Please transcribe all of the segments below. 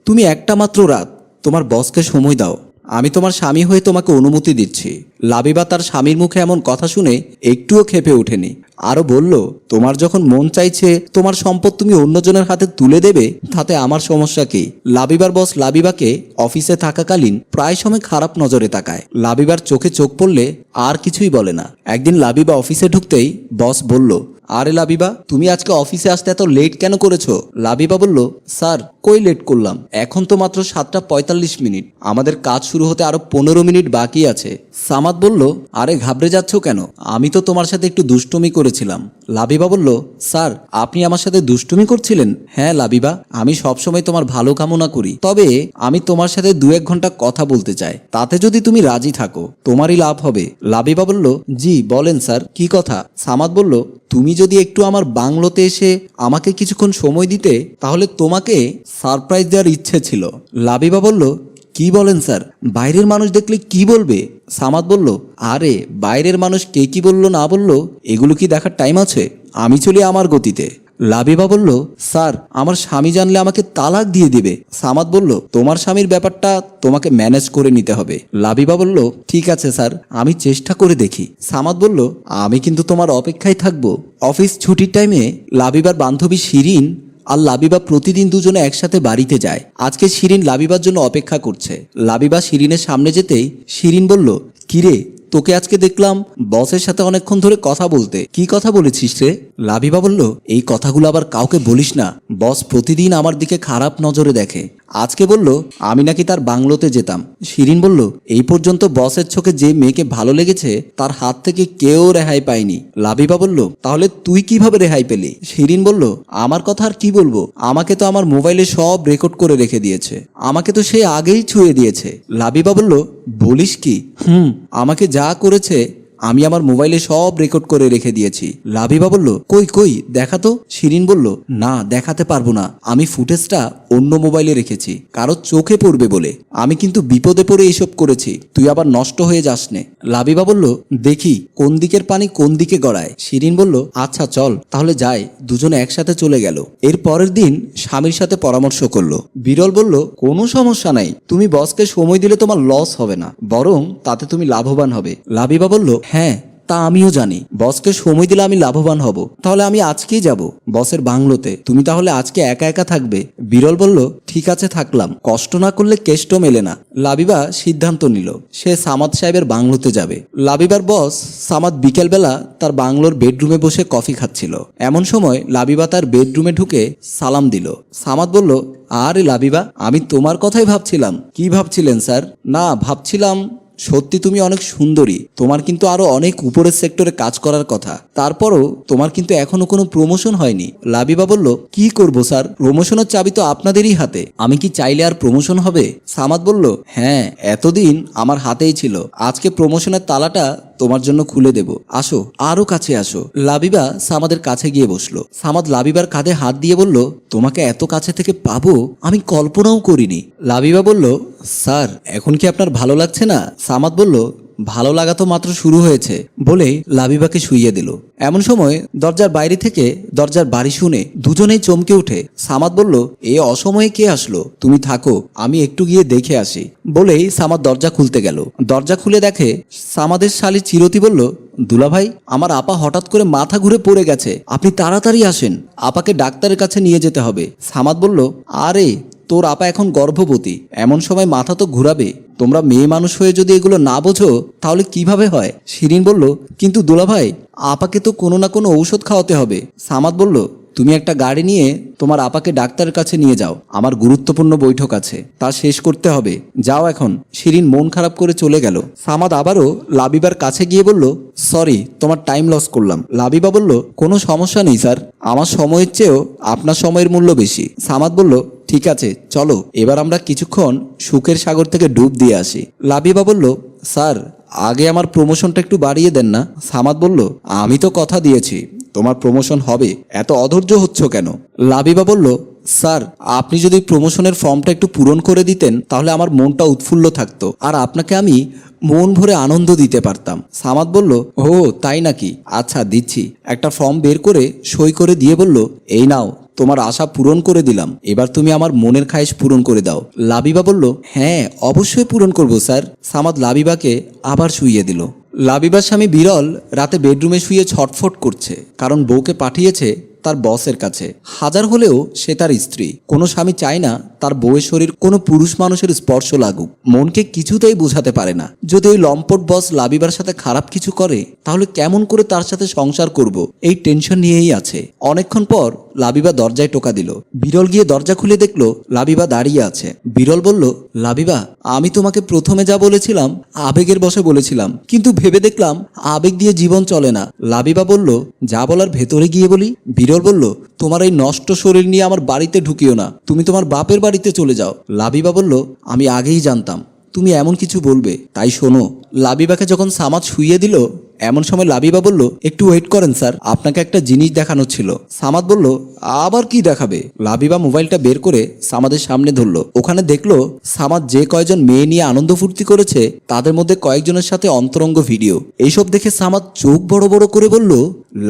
তুমি একটা মাত্র রাত তোমার বসকে সময় দাও। আমি তোমার স্বামী হয়ে তোমাকে অনুমতি দিচ্ছি। লাবিবা তার স্বামীর মুখে এমন কথা শুনে একটুও ক্ষেপে ওঠেনি। আরও বলল, তোমার যখন মন চাইছে তোমার সম্পদ তুমি অন্যজনের হাতে তুলে দেবে, তাতে আমার সমস্যা কি? লাবিবার বস লাবিবাকে অফিসে থাকাকালীন প্রায় সময় খারাপ নজরে তাকায়। লাবিবার চোখে চোখ পড়লে আর কিছুই বলে না। একদিন লাবিবা অফিসে ঢুকতেই বস বলল, আরে লাবিবা, তুমি আজকে অফিসে আসতে এত লেট কেন করেছো? লাবিবা বলল, স্যার কই লেট করলাম, এখন তো মাত্র 7:45। আমাদের কাজ শুরু হতে আরো 15 মিনিট বাকি আছে। সামাদ বলল, আরে ঘাবড়ে যাচ্ছ কেন? আমি তো তোমার সাথে একটু দুষ্টুমি করেছিলাম। লাবিবা বলল, স্যার আপনি আমার সাথে দুষ্টুমি করছিলেন? হ্যাঁ লাবিবা, আমি সবসময় তোমার ভালো কামনা করি, তবে আমি তোমার সাথে 2-1 ঘন্টা কথা বলতে চাই। তাতে যদি তুমি রাজি থাকো তোমারই লাভ হবে। লাবিবা বলল, জি বলেন স্যার, কি কথা? সামাদ বলল, তুমি যদি একটু আমার বাংলোতে এসে আমাকে কিছুক্ষণ সময় দিতে, তাহলে তোমাকে সারপ্রাইজ দেওয়ার ইচ্ছে ছিল। লাবিবা বলল, কি বলেন স্যার? বাইরের মানুষ দেখলে কি বলবে? সামাদ বলল, আরে বাইরের মানুষ কে কি বলল না বলল এগুলো কি দেখার টাইম আছে? আমি চলি আমার গতিতে। লাবিবা বলল, স্যার আমার স্বামী জানলে আমাকে তালাক দিয়ে দিবে। সামাদ বলল, তোমার স্বামীর ব্যাপারটা তোমাকে ম্যানেজ করে নিতে হবে। লাবিবা বলল, ঠিক আছে স্যার, আমি চেষ্টা করে দেখি। সামাদ বলল, আমি কিন্তু তোমার অপেক্ষায় থাকবো। অফিস ছুটির টাইমে লাবিবার বান্ধবী শিরিন আর লাবিবা প্রতিদিন দুজনে একসাথে বাড়িতে যায়। আজকে শিরিন লাবিবার জন্য অপেক্ষা করছে। লাবিবা শিরিনের সামনে যেতেই শিরিন বলল, কিরে, তোকে আজকে দেখলাম বসের সাথে অনেকক্ষণ ধরে কথা বলতে, কি কথা বলেছিস রে? লাবিবা বলল, এই কথাগুলো আবার কাউকে বলিস না, বস প্রতিদিন আমার দিকে খারাপ নজরে দেখে। আজকে বলল আমি নাকি তার বাংলোতে যেতাম। শিরিন বলল, এই পর্যন্ত বসের চোখে যে মেয়েকে ভালো লেগেছে তার হাত থেকে কেউ রেহাই পায়নি। লাবিবা বলল, তাহলে তুই কিভাবে রেহাই পেলি? শিরিন বলল, আমার কথা আর কি বলবো, আমাকে তো আমার মোবাইলে সব রেকর্ড করে রেখে দিয়েছে, আমাকে তো সে আগেই ছুঁয়ে দিয়েছে। লাবিবা বলল, বলিস কি? আমাকে যা করেছে আমি আমার মোবাইলে সব রেকর্ড করে রেখে দিয়েছি। লাবিবা বলল, কই কই দেখা তো। শিরিন বলল, না দেখাতে পারবো না, আমি ফুটেজটা অন্য মোবাইলে রেখেছি, কারো চোখে পড়বে বলে। আমি কিন্তু বিপদে পড়ে এইসব করেছি, তুই আবার নষ্ট হয়ে যাস নে। লাবিবা বলল, দেখি কোন দিকের পানি কোন দিকে গড়ায়। শিরিন বলল, আচ্ছা চল তাহলে যাই। দুজনে একসাথে চলে গেল। এর পরের দিন স্বামীর সাথে পরামর্শ করলো। বিরল বলল, কোনো সমস্যা নাই, তুমি বসকে সময় দিলে তোমার লস হবে না, বরং তাতে তুমি লাভবান হবে। লাবিবা বলল, হ্যাঁ তা আমিও জানি, বসকে সময় দিলে আমি লাভবান হব, তাহলে আমি আজকেই যাব বসের বাংলোতে, তুমি তাহলে আজকে একা একা থাকবে। বিরল বলল, ঠিক আছে থাকলাম, কষ্ট না করলে কেষ্ট মেলে না। লাবিবা সিদ্ধান্ত নিল সে সামাদ সাহেবের বাংলোতে যাবে। লাবিবার বস সামাদ বিকেলবেলা তার বাংলোর বেডরুমে বসে কফি খাচ্ছিল। এমন সময় লাবিবা তার বেডরুমে ঢুকে সালাম দিল। সামাদ বলল, আরে লাবিবা, আমি তোমার কথাই ভাবছিলাম। কি ভাবছিলেন স্যার? না ভাবছিলাম সত্যি তুমি অনেক সুন্দরী, তোমার কিন্তু আরো অনেক উপরের সেক্টরে কাজ করার কথা, তারপরও তোমার কিন্তু এখনো কোনো প্রমোশন হয়নি। লাবিবা বলল, কি করব স্যার, প্রমোশনের চাবি তো আপনাদেরই হাতে, আমি কি চাইলে আর প্রমোশন হবে? সামাদ বলল, হ্যাঁ এতদিন আমার হাতেই ছিল, আজকে প্রমোশনের তালাটা তোমার জন্য খুলে দেব, আসো আরো কাছে আসো। লাবিবা সামাদের কাছে গিয়ে বসলো। সামাদ লাবিবার কাঁধে হাত দিয়ে বলল, তোমাকে এত কাছে থেকে পাবো আমি কল্পনাও করিনি। লাবিবা বলল, স্যার এখন কি আপনার ভালো লাগছে না? সামাদ বলল, ভালো লাগা তো মাত্র শুরু হয়েছে, বলেই লাবিবাকে শুইয়ে দিল। এমন সময় দরজার বাইরে থেকে দরজার বাড়ি শুনে দুজনেই চমকে উঠে। সামাদ বলল, এ অসময়ে কে আসলো? তুমি থাকো, আমি একটু গিয়ে দেখে আসি, বলেই সামাদ দরজা খুলতে গেল। দরজা খুলে দেখে সামাদের শালী চিরতি বলল, দুলাভাই, আমার আপা হঠাৎ করে মাথা ঘুরে পড়ে গেছে, আপনি তাড়াতাড়ি আসেন, আপাকে ডাক্তারের কাছে নিয়ে যেতে হবে। সামাদ বলল, আরে তোর আপা এখন গর্ভবতী, এমন সময় মাথা তো ঘুরাবে, তোমরা মেয়ে মানুষ হয়ে যদি এগুলো না বোঝো তাহলে কিভাবে হয়? শিরিন বলল, কিন্তু দুলাভাই, আপাকে তো কোনো না কোনো ঔষধ খাওয়াতে হবে। সামাদ বলল, তুমি একটা গাড়ি নিয়ে তোমার আপাকে ডাক্তারের কাছে নিয়ে যাও, আমার গুরুত্বপূর্ণ বৈঠক আছে, তা শেষ করতে হবে, যাও এখন। শিরিন মন খারাপ করে চলে গেল। সামাদ আবারও লাবিবার কাছে গিয়ে বলল, সরি তোমার টাইম লস করলাম। লাবিবা বলল, কোনো সমস্যা নেই স্যার, আমার সময়ের চেয়েও আপনার সময়ের মূল্য বেশি। সামাদ বলল, ঠিক আছে চলো এবার আমরা কিছুক্ষণ সুখের সাগর থেকে ডুব দিয়ে আসি। লাবিবা বলল, স্যার আগে আমার প্রমোশনটা একটু বাড়িয়ে দেন না। সামাদ বলল, আমি তো কথা দিয়েছি তোমার প্রমোশন হবে, এত অধৈর্য হচ্ছ কেন? লাবিবা বলল, স্যার আপনি যদি প্রমোশনের ফর্মটা একটু পূরণ করে দিতেন তাহলে আমার মনটা উৎফুল্ল থাকতো, আর আপনাকে আমি মন ভরে আনন্দ দিতে পারতাম। সামাদ বলল, ও তাই নাকি, আচ্ছা দিচ্ছি। একটা ফর্ম বের করে সই করে দিয়ে বলল, এই নাও তোমার আশা পূরণ করে দিলাম, এবার তুমি আমার মনের খায়েশ পূরণ করে দাও। লাবিবা বলল, হ্যাঁ অবশ্যই পূরণ করব স্যার। সামাদ লাবিবাকে আবার শুইয়ে দিল। লাবিবার স্বামী বিরল রাতে বেডরুমে শুয়ে ছটফট করছে, কারণ বউকে পাঠিয়েছে তার বসের কাছে। হাজার হলেও সে তার স্ত্রী, কোনো স্বামী চায় না তার বউয়ের শরীর কোনো পুরুষ মানুষের স্পর্শ লাগুক। মনকে কিছুতেই বোঝাতে পারে না, যদি ওই লম্পট বস লাবিবার সাথে খারাপ কিছু করে তাহলে কেমন করে তার সাথে সংসার করব, এই টেনশন নিয়েই আছে। অনেকক্ষণ পর লাবিবা দরজায় টোকা দিল। বিরল গিয়ে দরজা খুলে দেখলো লাবিবা দাঁড়িয়ে আছে। বিরল বলল, লাবিবা, আমি তোমাকে প্রথমে যা বলেছিলাম আবেগের বশে বলেছিলাম, কিন্তু ভেবে দেখলাম আবেগ দিয়ে জীবন চলে না। লাবিবা বলল, যা বলার ভেতরে গিয়ে বলি। বিরল বলল, তোমার এই নষ্ট শরীর নিয়ে আমার বাড়িতে ঢুকিও না, তুমি তোমার বাপের বাড়িতে চলে যাও। লাবিবা বলল, আমি আগেই জানতাম তুমি এমন কিছু বলবে, তাই শোনো। লাবিবাকে যখন সামাদ শুইয়ে দিল এমন সময় লাবিবা বলল, একটু ওয়েট করেন স্যার, আপনাকে একটা জিনিস দেখানো ছিল। সামাদ বলল, আবার কি দেখাবে? লাবিবা মোবাইলটা বের করে সামাদের সামনে ধরলো। ওখানে দেখলো সামাদ যে কয়জন মেয়ে নিয়ে আনন্দ ফুর্তি করেছে তাদের মধ্যে কয়েকজনের সাথে অন্তরঙ্গ ভিডিও। এইসব দেখে সামাদ চোখ বড় বড় করে বলল,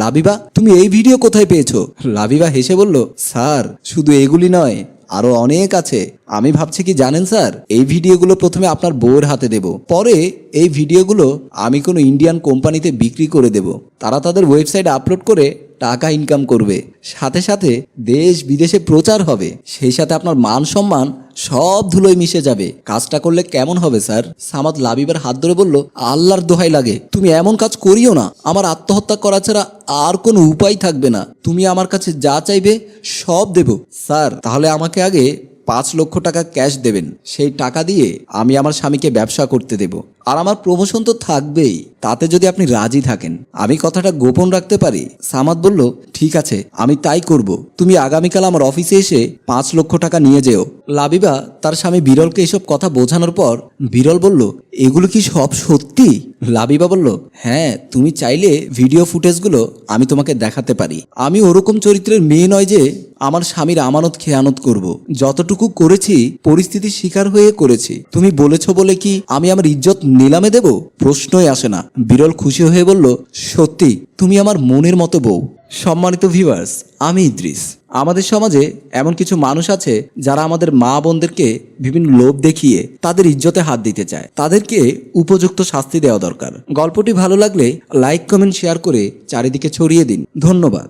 লাবিবা, তুমি এই ভিডিও কোথায় পেয়েছো? লাবিবা হেসে বলল, স্যার শুধু এগুলি নয়, আরো অনেক আছে। আমি ভাবছি কি জানেন স্যার, এই ভিডিওগুলো প্রথমে আপনার বউয়ের হাতে দেব, পরে এই ভিডিওগুলো আমি কোনো ইন্ডিয়ান কোম্পানিতে বিক্রি করে দেব, তারা তাদের ওয়েবসাইটে আপলোড করে টাকা ইনকাম করবে, সাথে সাথে দেশ বিদেশে প্রচার হবে, সেই সাথে আপনার মান সম্মান সব ধুলোয় মিশে যাবে। কাজটা করলে কেমন হবে স্যার? সামাদ লাবিবার হাত ধরে বলল, আল্লাহর দোহাই লাগে তুমি এমন কাজ করিও না, আমার আত্মহত্যা করা ছাড়া আর কোনো উপায় থাকবে না, তুমি আমার কাছে যা চাইবে সব দেব। স্যার তাহলে আমাকে আগে 5 লক্ষ টাকা ক্যাশ দেবেন, সেই টাকা দিয়ে আমি আমার স্বামীকে ব্যবসা করতে দেব, আর আমার প্রমোশন তো থাকবেই, তাতে যদি আপনি রাজি থাকেন। আমি কথাটা গোপন রাখতে পারি। সামাদ বলল, ঠিক আছে আমি তাই করব, তুমি আগামীকাল আমার অফিসে এসে 5 লক্ষ টাকা নিয়ে যেও। লাবিবা তার স্বামী বিরলকে এসব কথা বোঝানোর পর বিরল বলল, এগুলো কি সব সত্যি? লাবিবা বলল, হ্যাঁ, তুমি চাইলে ভিডিও ফুটেজগুলো আমি তোমাকে দেখাতে পারি। আমি ওরকম চরিত্রের মেয়ে নয় যে আমার স্বামীর আমানত খেয়ানত করব, যতটুকু করেছি পরিস্থিতির শিকার হয়ে করেছি। তুমি বলেছো বলে কি আমি আমার ইজ্জত নিলামে দেব? প্রশ্নই আসে না। বিরল খুশি হয়ে বলল, সত্যি তুমি আমার মনের মতো বউ। সম্মানিত ভিউয়ার্স, আমি ইদ্রিস। আমাদের সমাজে এমন কিছু মানুষ আছে যারা আমাদের মা বোনদেরকে বিভিন্ন লোভ দেখিয়ে তাদের ইজ্জতে হাত দিতে চায়, তাদেরকে উপযুক্ত শাস্তি দেওয়া দরকার। গল্পটি ভালো লাগলে লাইক, কমেন্ট, শেয়ার করে চারিদিকে ছড়িয়ে দিন। ধন্যবাদ।